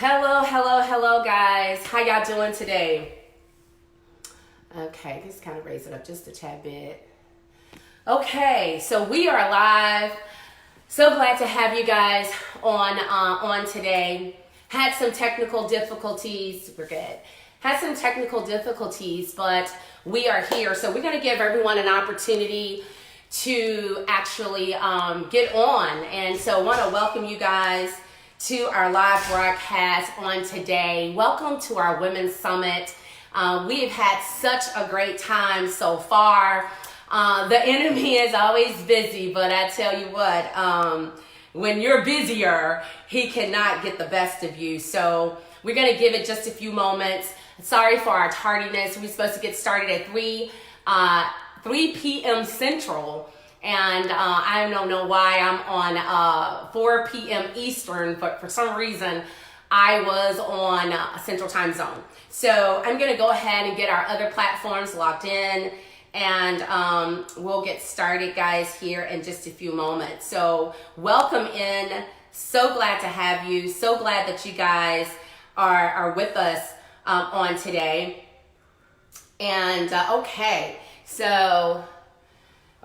Hello, guys. How y'all doing today? Okay, just kind of raise it up just a tad bit. Okay, so we are live. So glad to have you guys on today. Had some technical difficulties. We're good. Had some technical difficulties, but we are here. So we're going to give everyone an opportunity to actually get on. And so I want to welcome you guys to our live broadcast on today. Welcome to our Women's Summit. We've had such a great time so far. The enemy is always busy, but I tell you what, when you're busier, he cannot get the best of you. So we're going to give it just a few moments. Sorry for our tardiness. We're supposed to get started at 3 p.m. Central. And I don't know why I'm on 4 p.m. Eastern, but for some reason I was on Central Time Zone. So I'm going to go ahead and get our other platforms logged in, and we'll get started, guys, here in just a few moments. So welcome in. So glad to have you. So glad that you guys are with us on today. And okay, so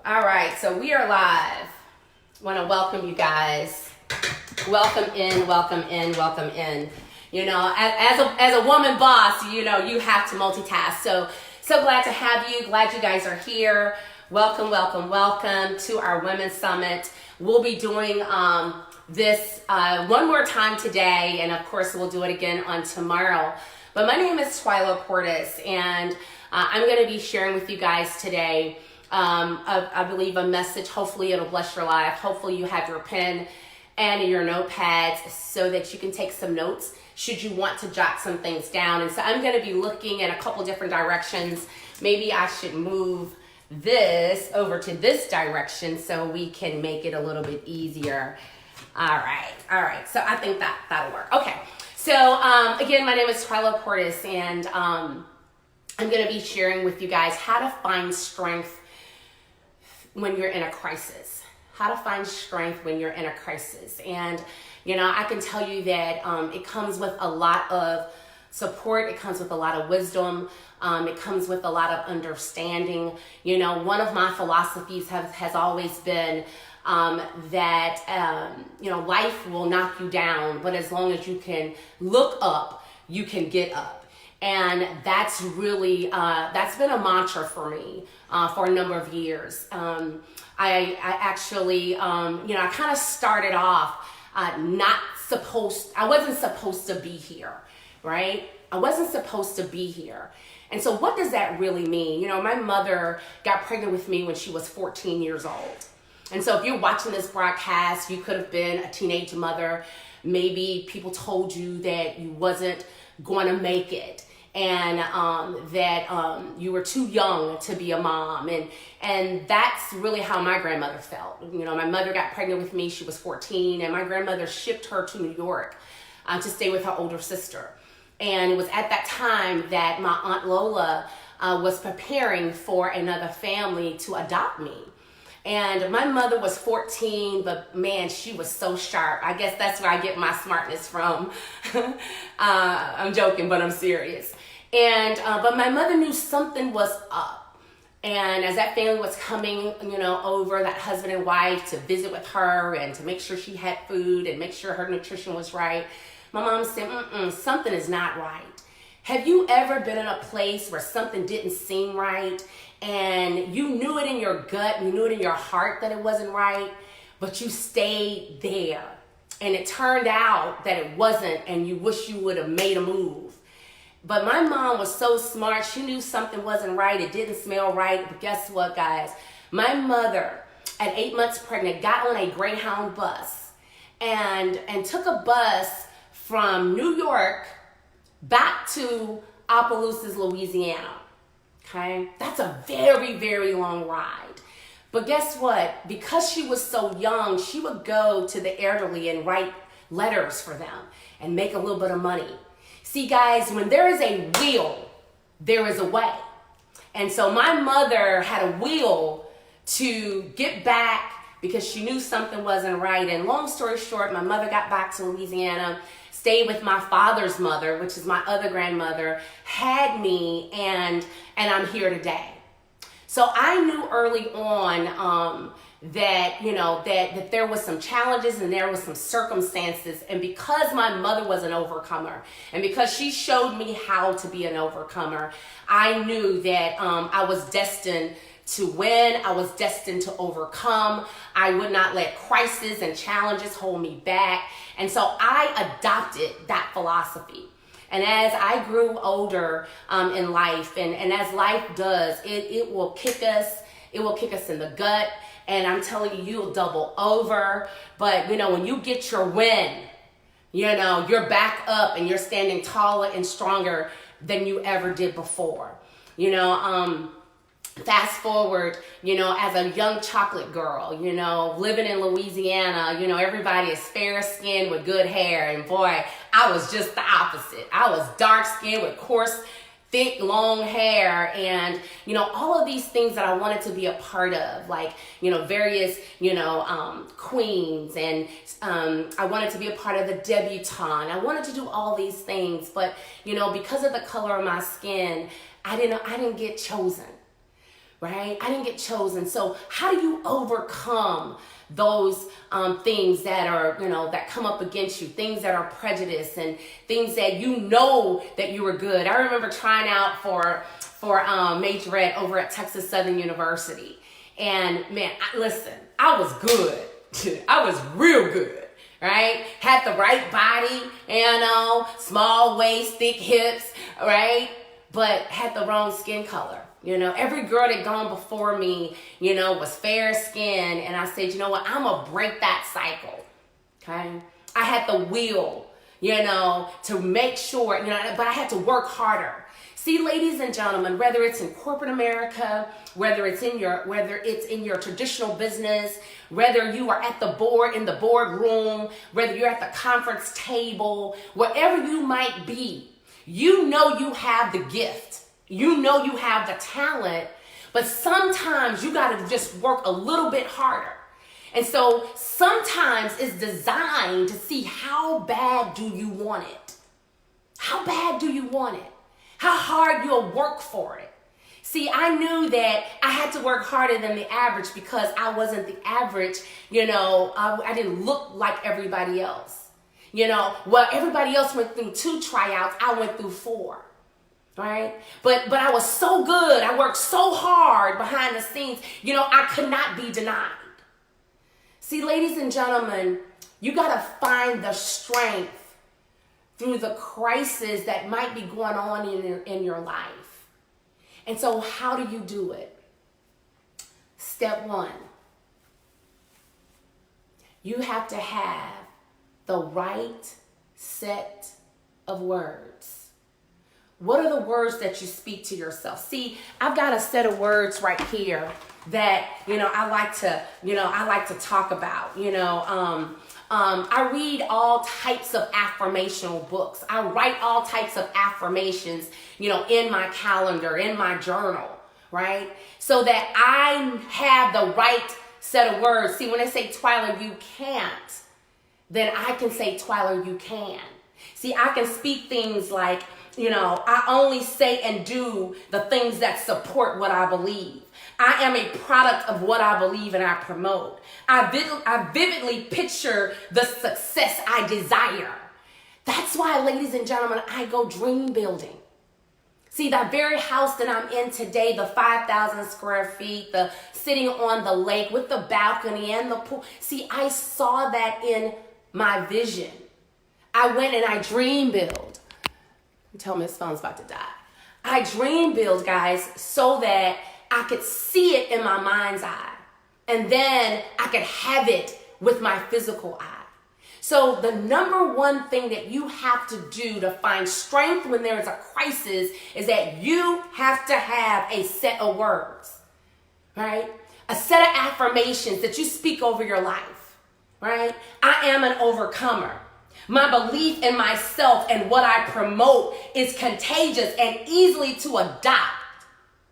all right, so we are live. Want to welcome you guys. Welcome in, welcome in, welcome in. You know, as a woman boss, you know, you have to multitask. So glad to have you. Glad you guys are here. Welcome to our Women's Summit. We'll be doing this one more time today, and of course we'll do it again on tomorrow. But my name is Twiler Portis, and I'm going to be sharing with you guys today I believe a message. Hopefully it'll bless your life. Hopefully you have your pen and your notepads so that you can take some notes should you want to jot some things down. And so I'm going to be looking in a couple different directions. Maybe I should move this over to this direction so we can make it a little bit easier. All right. So I think that'll work. Okay. So again, my name is Twiler Portis, and I'm going to be sharing with you guys how to find strength when you're in a crisis. How to find strength when you're in a crisis. And, you know, I can tell you that it comes with a lot of support. It comes with a lot of wisdom. It comes with a lot of understanding. You know, one of my philosophies has always been that, you know, life will knock you down, but as long as you can look up, you can get up. And that's really, that's been a mantra for me for a number of years. I actually, you know, I kind of started off I wasn't supposed to be here, right? I wasn't supposed to be here. And so what does that really mean? You know, my mother got pregnant with me when she was 14 years old. And so if you're watching this broadcast, you could have been a teenage mother. Maybe people told you that you wasn't going to make it, and that you were too young to be a mom. And that's really how my grandmother felt. You know, my mother got pregnant with me, she was 14, and my grandmother shipped her to New York to stay with her older sister. And it was at that time that my Aunt Lola was preparing for another family to adopt me. And my mother was 14, but man, she was so sharp. I guess that's where I get my smartness from. I'm joking, but I'm serious. And but my mother knew something was up. And as that family was coming, you know, over, that husband and wife, to visit with her and to make sure she had food and make sure her nutrition was right, my mom said, something is not right. Have you ever been in a place where something didn't seem right, and you knew it in your gut, you knew it in your heart that it wasn't right, but you stayed there, and it turned out that it wasn't, and you wish you would have made a move? But my mom was so smart. She knew something wasn't right. It didn't smell right. But guess what, guys? My mother, at 8 months pregnant, got on a Greyhound bus and took a bus from New York back to Opelousas, Louisiana. Okay? That's a very, very long ride. But guess what? Because she was so young, she would go to the elderly and write letters for them and make a little bit of money. See, guys, when there is a will, there is a way. And so my mother had a will to get back because she knew something wasn't right. And long story short, my mother got back to Louisiana, stayed with my father's mother, which is my other grandmother, had me, and I'm here today. So I knew early on that, you know, that there was some challenges and there was some circumstances. And because my mother was an overcomer, and because she showed me how to be an overcomer, I knew that I was destined to win. I was destined to overcome. I would not let crises and challenges hold me back. And so I adopted that philosophy. And as I grew older in life, and as life does, it will kick us. It will kick us in the gut. And I'm telling you, you'll double over. But, you know, when you get your win, you know, you're back up and you're standing taller and stronger than you ever did before. You know, fast forward, you know, as a young chocolate girl, you know, living in Louisiana, you know, everybody is fair skinned with good hair. And boy, I was just the opposite. I was dark skinned with coarse, thick, long hair, and, you know, all of these things that I wanted to be a part of, like, you know, various, you know, queens, and I wanted to be a part of the debutante. I wanted to do all these things, but, you know, because of the color of my skin, I didn't get chosen. Right? I didn't get chosen. So how do you overcome those things that are, you know, that come up against you, things that are prejudice and things that you know that you were good? I remember trying out for majorette over at Texas Southern University. And man, listen, I was good. I was real good, right? Had the right body, you know, small waist, thick hips, right? But had the wrong skin color. You know, every girl that gone before me, you know, was fair skinned. And I said, you know what, I'm going to break that cycle. Okay. I had the will, you know, to make sure, you know, but I had to work harder. See, ladies and gentlemen, whether it's in corporate America, whether it's in your traditional business, whether you are at the board, in the boardroom, whether you're at the conference table, wherever you might be, you know you have the gift. You know you have the talent, but sometimes you got to just work a little bit harder. And so sometimes it's designed to see how bad do you want it? How bad do you want it? How hard you'll work for it? See, I knew that I had to work harder than the average because I wasn't the average. You know, I didn't look like everybody else. You know, well, everybody else went through 2 tryouts. I went through 4. Right? But I was so good. I worked so hard behind the scenes. You know, I could not be denied. See, ladies and gentlemen, you got to find the strength through the crisis that might be going on in your life. And so how do you do it? Step 1. You have to have the right set of words. What are the words that you speak to yourself? See, I've got a set of words right here that, you know, I like to talk about. You know, I read all types of affirmational books. I write all types of affirmations, you know, in my calendar, in my journal, right? So that I have the right set of words. See, when they say, Twiler, you can't, then I can say, Twiler, you can. See, I can speak things like, you know, I only say and do the things that support what I believe. I am a product of what I believe and I promote. I vividly picture the success I desire. That's why, ladies and gentlemen, I go dream building. See, that very house that I'm in today, the 5,000 square feet, the sitting on the lake with the balcony and the pool. See, I saw that in my vision. I went and I dream build. Tell me his phone's about to die. I dream build, guys, so that I could see it in my mind's eye. And then I could have it with my physical eye. So the number one thing that you have to do to find strength when there is a crisis is that you have to have a set of words, right? A set of affirmations that you speak over your life, right? I am an overcomer. My belief in myself and what I promote is contagious and easily to adopt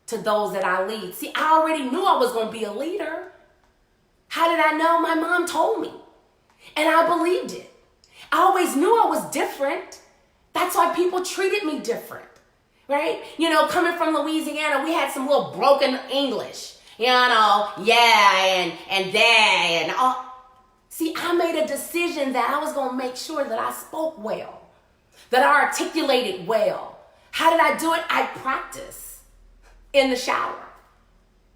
to those that I lead. See, I already knew I was going to be a leader. How did I know? My mom told me. And I believed it. I always knew I was different. That's why people treated me different, right? You know, coming from Louisiana, we had some little broken English. You know, yeah, and that, and all. See, I made a decision that I was going to make sure that I spoke well, that I articulated well. How did I do it? I practiced in the shower.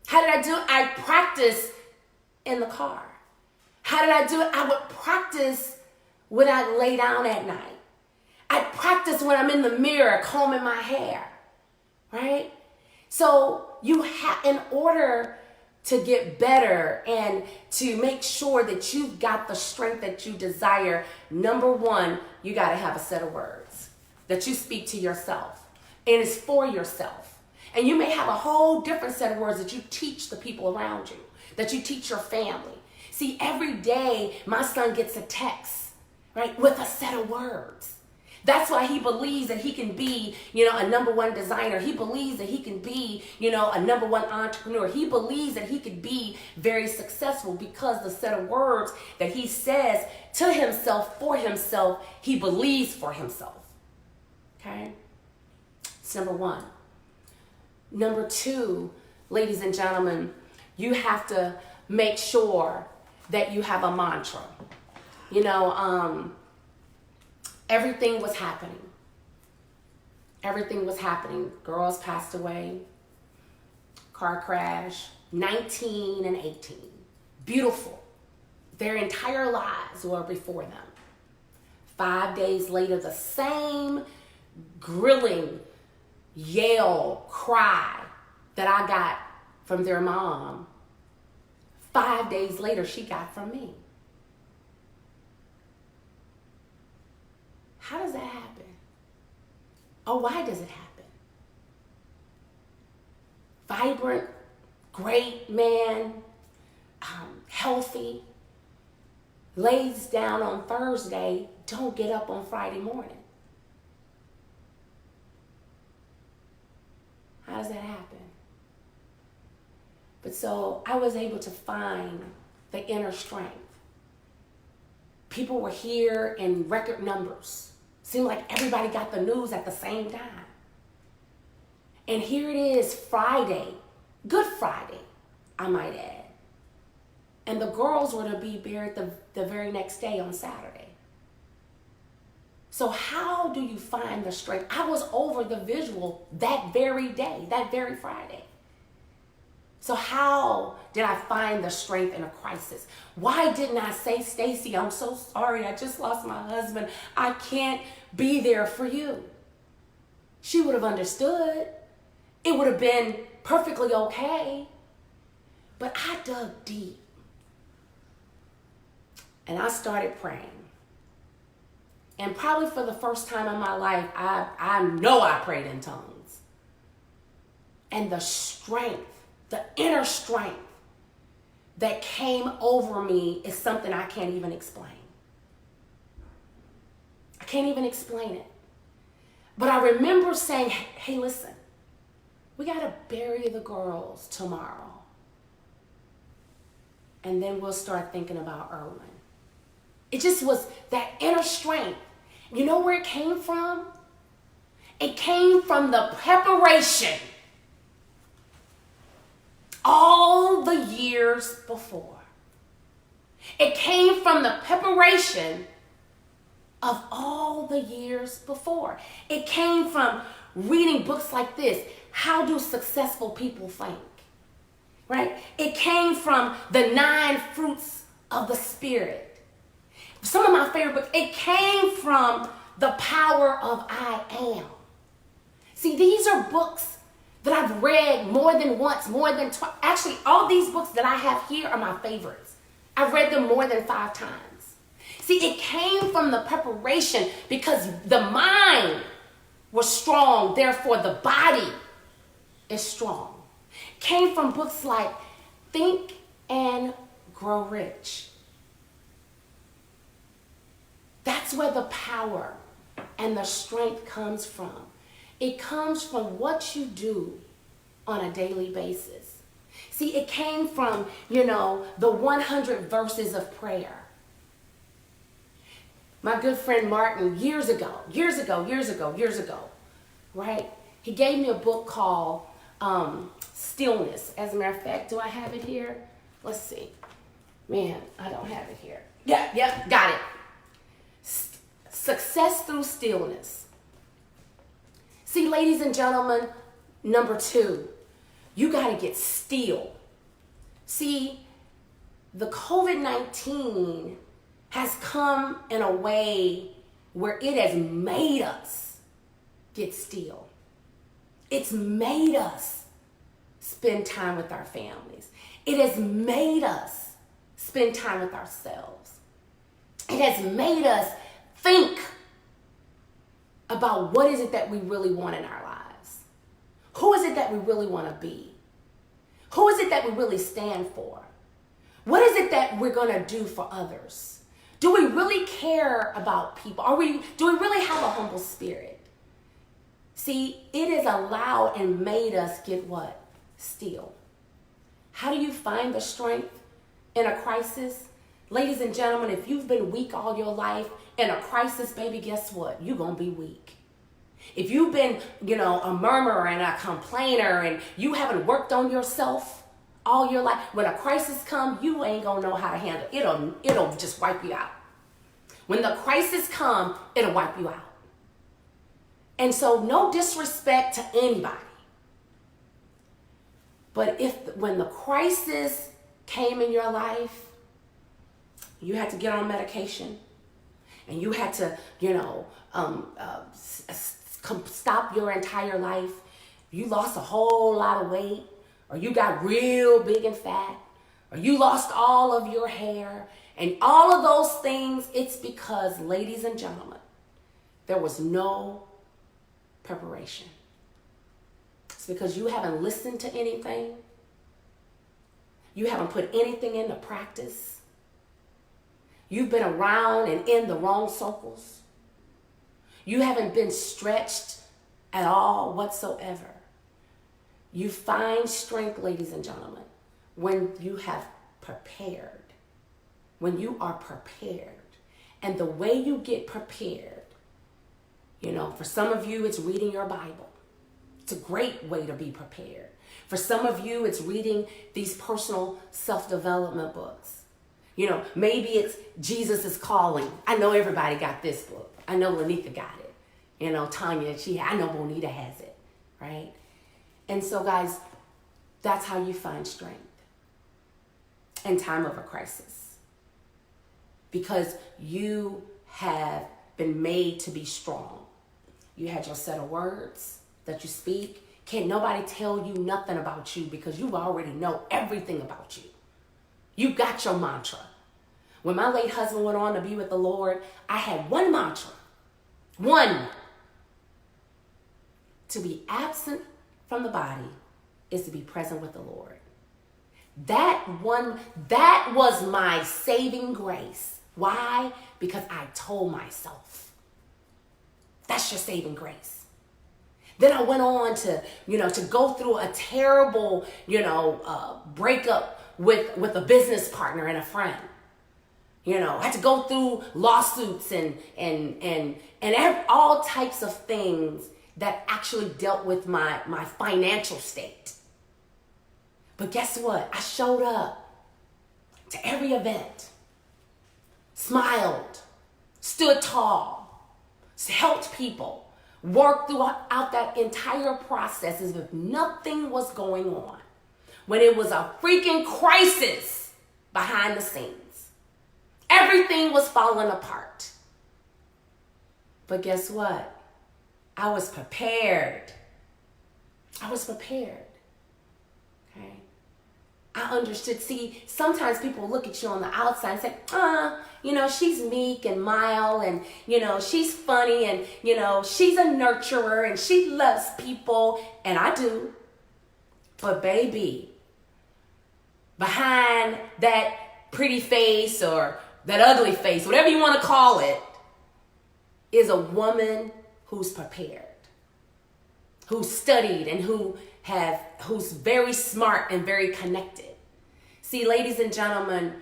How did I do it? I practiced in the car. How did I do it? I would practice when I lay down at night. I practice when I'm in the mirror combing my hair, right? So you have, in order to get better and to make sure that you've got the strength that you desire, number one, you got to have a set of words that you speak to yourself, and it's for yourself. And you may have a whole different set of words that you teach the people around you, that you teach your family. See, every day my son gets a text, right, with a set of words. That's why he believes that he can be, a number one designer. He believes that he can be, a number one entrepreneur. He believes that he could be very successful because the set of words that he says to himself, for himself, he believes for himself. Okay? It's number one. Number two, ladies and gentlemen, you have to make sure that you have a mantra. Everything was happening. Everything was happening. Girls passed away. Car crash. 19 and 18. Beautiful. Their entire lives were before them. 5 days later, the same grilling, yell, cry that I got from their mom, 5 days later, she got from me. How does that happen? Or why does it happen? Vibrant, great man, healthy, lays down on Thursday, don't get up on Friday morning. How does that happen? But so I was able to find the inner strength. People were here in record numbers. Seemed like everybody got the news at the same time. And here it is, Friday, Good Friday, I might add. And the girls were to be buried the very next day on Saturday. So how do you find the strength? I was over the visual that very day, that very Friday. So how did I find the strength in a crisis? Why didn't I say, Stacy, I'm so sorry. I just lost my husband. I can't be there for you. She would have understood. It would have been perfectly okay. But I dug deep. And I started praying. And probably for the first time in my life, I know I prayed in tongues. And the strength, the inner strength that came over me is something I can't even explain. I can't even explain it. But I remember saying, hey, listen, we got to bury the girls tomorrow. And then we'll start thinking about Erwin. It just was that inner strength. You know where it came from? It came from the preparation all the years before. It came from the preparation of all the years before. It came from reading books like this, How Do Successful People Think? Right? It came from the 9 fruits of the Spirit. Some of my favorite books, it came from The Power of I Am. See, these are books that I've read more than once, more than twice. Actually, all these books that I have here are my favorites. I've read them more than 5 times. See, it came from the preparation because the mind was strong, therefore the body is strong. It came from books like Think and Grow Rich. That's where the power and the strength comes from. It comes from what you do on a daily basis. See, it came from, the 100 verses of prayer. My good friend Martin, years ago, right? He gave me a book called Stillness. As a matter of fact, do I have it here? Let's see. Man, I don't have it here. Yep, got it. Success through stillness. See, ladies and gentlemen, number 2, you got to get still. See, the COVID-19 has come in a way where it has made us get still. It's made us spend time with our families. It has made us spend time with ourselves. It has made us think about what is it that we really want in our lives. Who is it that we really want to be? Who is it that we really stand for? What is it that we're going to do for others? Do we really care about people? Do we really have a humble spirit? See, it has allowed and made us get what? Still. How do you find the strength in a crisis? Ladies and gentlemen, if you've been weak all your life, in a crisis, baby, guess what? You're going to be weak. If you've been, a murmurer and a complainer and you haven't worked on yourself all your life, when a crisis comes, you ain't going to know how to handle it. It'll just wipe you out. When the crisis comes, it'll wipe you out. And so no disrespect to anybody. But when the crisis came in your life, you had to get on medication and you had to, stop your entire life. You lost a whole lot of weight, or you got real big and fat, or you lost all of your hair, and all of those things, it's because, ladies and gentlemen, there was no preparation. It's because you haven't listened to anything. You haven't put anything into practice. You've been around and in the wrong circles. You haven't been stretched at all whatsoever. You find strength, ladies and gentlemen, when you have prepared. When you are prepared. And the way you get prepared, for some of you, it's reading your Bible. It's a great way to be prepared. For some of you, it's reading these personal self-development books. Maybe it's Jesus is Calling. I know everybody got this book. I know Lanika got it. Tanya, I know Bonita has it, right? And so, guys, that's how you find strength in time of a crisis. Because you have been made to be strong. You had your set of words that you speak. Can't nobody tell you nothing about you because you already know everything about you. You got your mantra. When my late husband went on to be with the Lord, I had one mantra. One. To be absent from the body is to be present with the Lord. That was my saving grace. Why? Because I told myself. That's your saving grace. Then I went on to go through a terrible, breakup with a business partner and a friend. I had to go through lawsuits and all types of things that actually dealt with my financial state. But guess what? I showed up to every event, smiled, stood tall, helped people, worked throughout that entire process as if nothing was going on, when it was a freaking crisis behind the scenes. Everything was falling apart. But guess what? I was prepared. Okay? I understood. See, sometimes people look at you on the outside and say, she's meek and mild and, she's funny and, she's a nurturer and she loves people. And I do. But baby, behind that pretty face or that ugly face, whatever you want to call it, is a woman who's prepared. who's studied and who's very smart and very connected. See, ladies and gentlemen,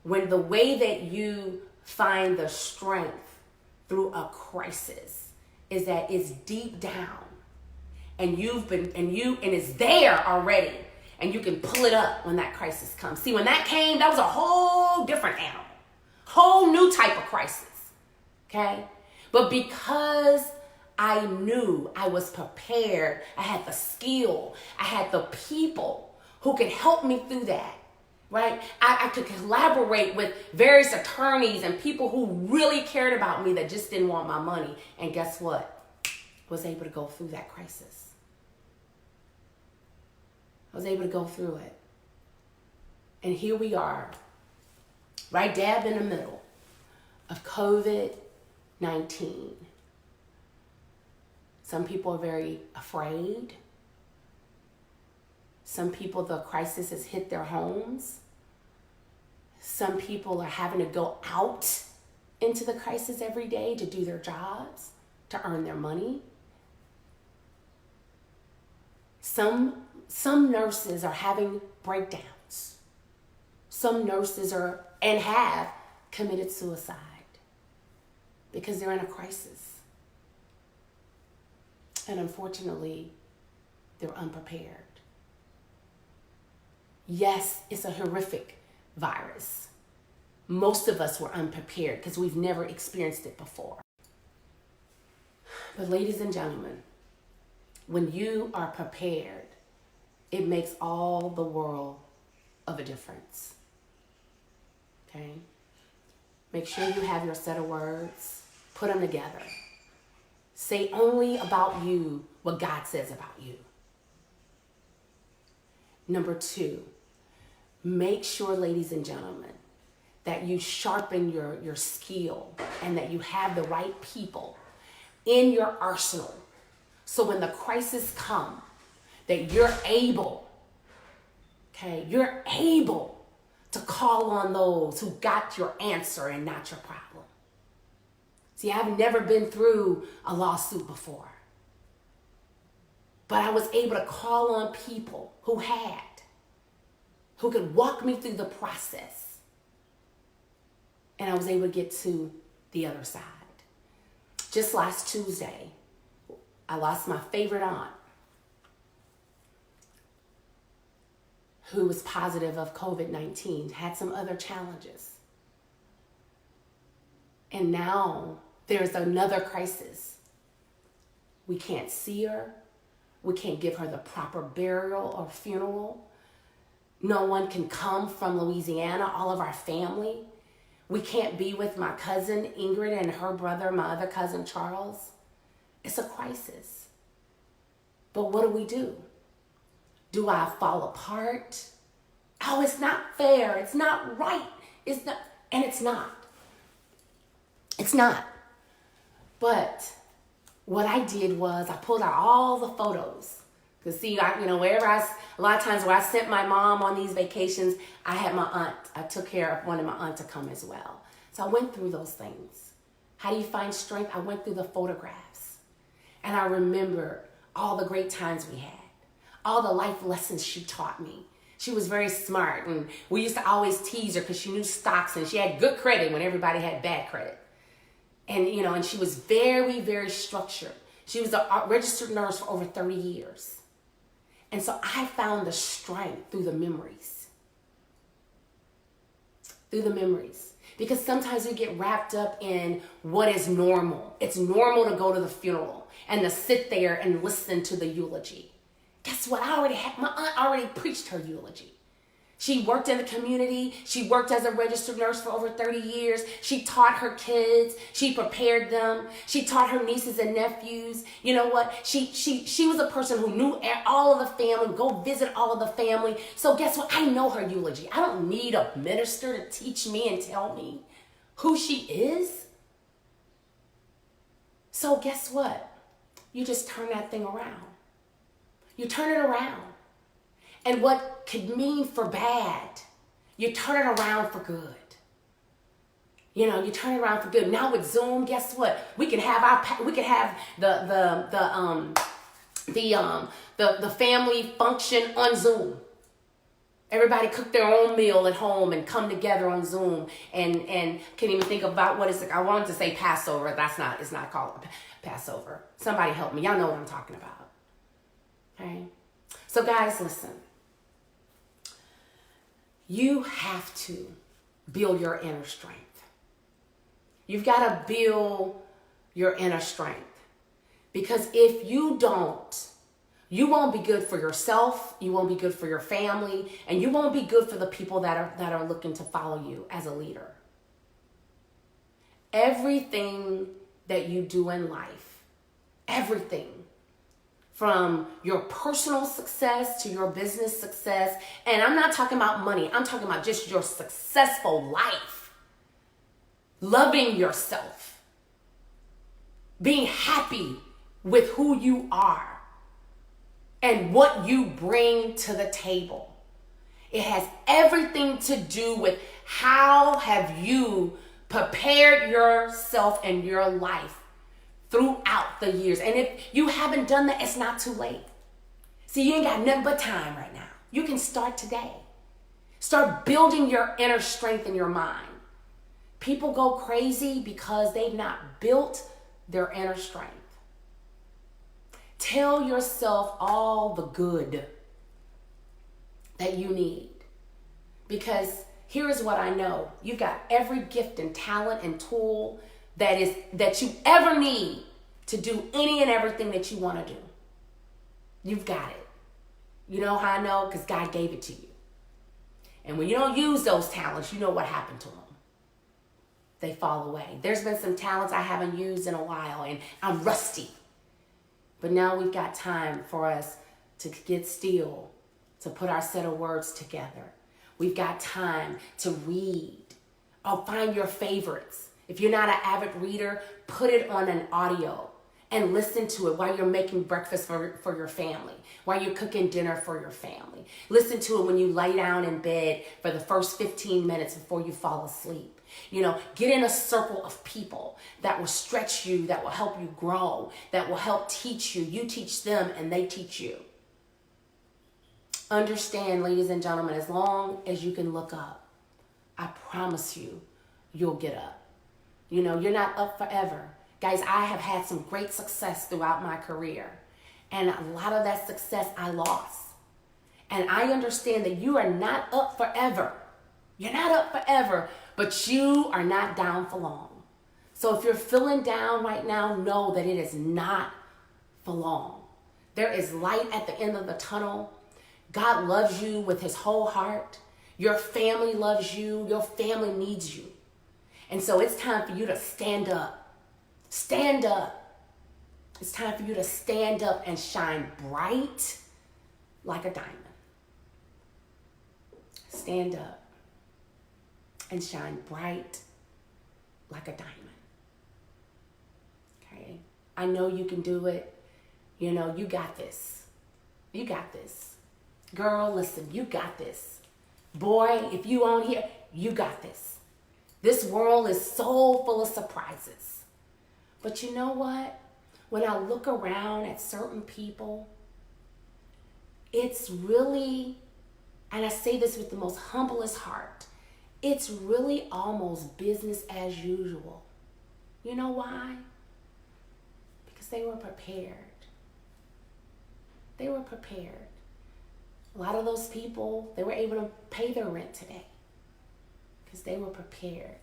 when the way that you find the strength through a crisis is that it's deep down and it's there already, and you can pull it up when that crisis comes. See, when that came, that was a whole different animal, whole new type of crisis. Okay? But because I knew I was prepared, I had the skill, I had the people who could help me through that, right? I could collaborate with various attorneys and people who really cared about me that just didn't want my money. And guess what? Was able to go through that crisis. I was able to go through it. And here we are, right dab in the middle of COVID-19. Some people are very afraid. Some people, the crisis has hit their homes. Some people are having to go out into the crisis every day to do their jobs, to earn their money. Some nurses are having breakdowns. Some nurses have committed suicide because they're in a crisis. And unfortunately, they're unprepared. Yes, it's a horrific virus. Most of us were unprepared because we've never experienced it before. But ladies and gentlemen, when you are prepared, it makes all the world of a difference. Okay? Make sure you have your set of words. Put them together. Say only about you what God says about you. Number 2, make sure, ladies and gentlemen, that you sharpen your skill and that you have the right people in your arsenal. So when the crisis comes, that you're able to call on those who got your answer and not your problem. See, I've never been through a lawsuit before, but I was able to call on people who could walk me through the process, and I was able to get to the other side. Just last Tuesday, I lost my favorite aunt, who was positive of COVID-19, had some other challenges. And now there's another crisis. We can't see her. We can't give her the proper burial or funeral. No one can come from Louisiana, all of our family. We can't be with my cousin Ingrid and her brother, my other cousin Charles. It's a crisis. But what do? Do I fall apart? Oh, it's not fair. It's not right. It's not. And it's not. It's not. But what I did was I pulled out all the photos. Because see, a lot of times where I sent my mom on these vacations, I had my aunt. I took care of one of my aunts to come as well. So I went through those things. How do you find strength? I went through the photographs. And I remember all the great times we had. All the life lessons she taught me. She was very smart, and we used to always tease her because she knew stocks and she had good credit when everybody had bad credit. And, and she was very, very structured. She was a registered nurse for over 30 years. And so I found the strength through the memories. Because sometimes we get wrapped up in what is normal. It's normal to go to the funeral and to sit there and listen to the eulogy. Guess what? My aunt already preached her eulogy. She worked in the community. She worked as a registered nurse for over 30 years. She taught her kids. She prepared them. She taught her nieces and nephews. You know what? She was a person who knew all of the family, go visit all of the family. So guess what? I know her eulogy. I don't need a minister to teach me and tell me who she is. So guess what? You just turn that thing around. You turn it around. And what could mean for bad, you turn it around for good. You turn it around for good. Now with Zoom, guess what? We can have the family function on Zoom. Everybody cook their own meal at home and come together on Zoom and can't even think about what is it. I wanted to say Passover. It's not called Passover. Somebody help me. Y'all know what I'm talking about. Okay? So guys, listen. You have to build your inner strength. You've got to build your inner strength. Because if you don't, you won't be good for yourself, you won't be good for your family, and you won't be good for the people that are looking to follow you as a leader. Everything that you do in life, everything, from your personal success to your business success, and I'm not talking about money, I'm talking about just your successful life, loving yourself, being happy with who you are and what you bring to the table. It has everything to do with how have you prepared yourself and your life throughout the years. And if you haven't done that, it's not too late. See, you ain't got nothing but time right now. You can start today. Start building your inner strength in your mind. People go crazy because they've not built their inner strength. Tell yourself all the good that you need. Because here's what I know. You've got every gift and talent and tool that you ever need to do any and everything that you want to do. You've got it. You know how I know? Because God gave it to you. And when you don't use those talents, you know what happened to them. They fall away. There's been some talents I haven't used in a while, and I'm rusty. But now we've got time for us to get still, to put our set of words together. We've got time to read. Or find your favorites. If you're not an avid reader, put it on an audio and listen to it while you're making breakfast for your family, while you're cooking dinner for your family. Listen to it when you lay down in bed for the first 15 minutes before you fall asleep. You know, get in a circle of people that will stretch you, that will help you grow, that will help teach you. You teach them and they teach you. Understand, ladies and gentlemen, as long as you can look up, I promise you, you'll get up. You know, you're not up forever. Guys, I have had some great success throughout my career. And a lot of that success I lost. And I understand that you are not up forever. You're not up forever, but you are not down for long. So if you're feeling down right now, know that it is not for long. There is light at the end of the tunnel. God loves you with his whole heart. Your family loves you. Your family needs you. And so it's time for you to stand up. Stand up. It's time for you to stand up and shine bright like a diamond. Stand up and shine bright like a diamond. Okay? I know you can do it. You know, you got this. You got this. Girl, listen, you got this. Boy, if you on here, you got this. This world is so full of surprises. But you know what? When I look around at certain people, it's really, and I say this with the most humblest heart, it's really almost business as usual. You know why? Because they were prepared. They were prepared. A lot of those people, they were able to pay their rent today because they were prepared.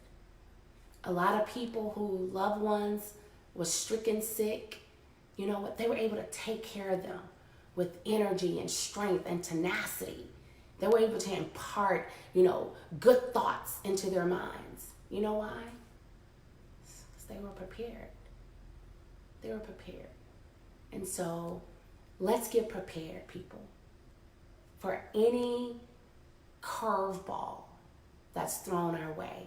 A lot of people who loved ones was stricken sick, you know what? They were able to take care of them with energy and strength and tenacity. They were able to impart, you know, good thoughts into their minds. You know why? Because they were prepared. They were prepared. And so let's get prepared, people, for any curveball that's thrown our way.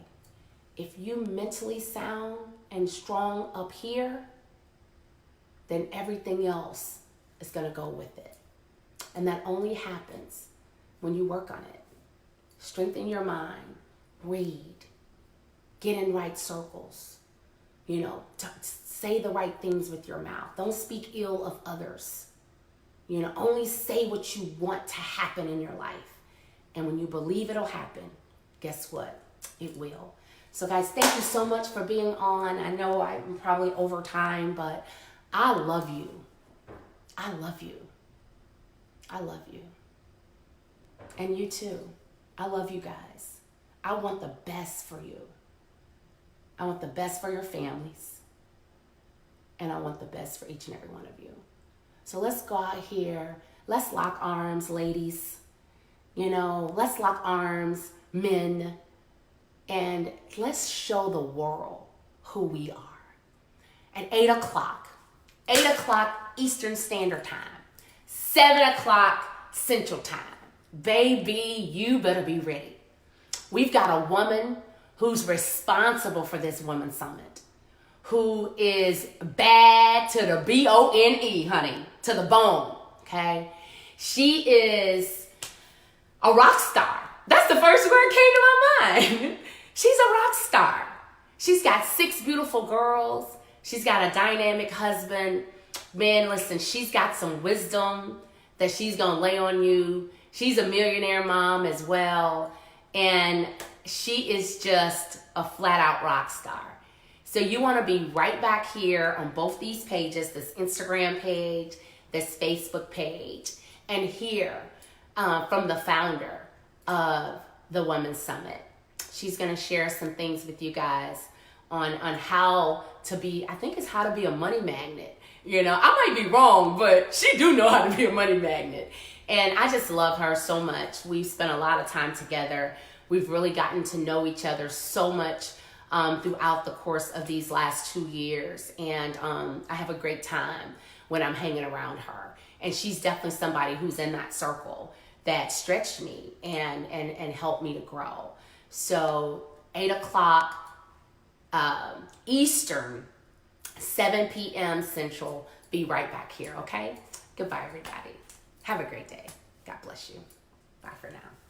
If you mentally sound and strong up here, then everything else is going to go with it. And that only happens when you work on it. Strengthen your mind, read, get in right circles, you know, say the right things with your mouth. Don't speak ill of others. You know, only say what you want to happen in your life. And when you believe it'll happen, guess what? It will. So guys, thank you so much for being on. I know I'm probably over time, but I love you. I love you. I love you. And you too. I love you guys. I want the best for you. I want the best for your families. And I want the best for each and every one of you. So let's go out here. Let's lock arms, ladies. You know, let's lock arms, men. And let's show the world who we are. At 8 o'clock. 8 o'clock Eastern Standard Time. 7 o'clock Central Time. Baby, you better be ready. We've got a woman who's responsible for this Women's Summit, who is bad to the B-O-N-E, honey, to the bone, okay? She is a rock star. That's the first word came to my mind. She's a rock star. She's got 6 beautiful girls. She's got a dynamic husband. Man, listen, she's got some wisdom that she's going to lay on you. She's a millionaire mom as well. And she is just a flat out rock star. So you want to be right back here on both these pages, this Instagram page, this Facebook page, and hear from the founder of the Women's Summit. She's going to share some things with you guys on how to be, I think it's how to be a money magnet. You know, I might be wrong, but she do know how to be a money magnet. And I just love her so much. We've spent a lot of time together. We've really gotten to know each other so much throughout the course of these last 2 years. And I have a great time when I'm hanging around her. And she's definitely somebody who's in that circle that stretched me and helped me to grow. So 8 o'clock Eastern, 7 p.m. Central. Be right back here, okay? Goodbye, everybody. Have a great day. God bless you. Bye for now.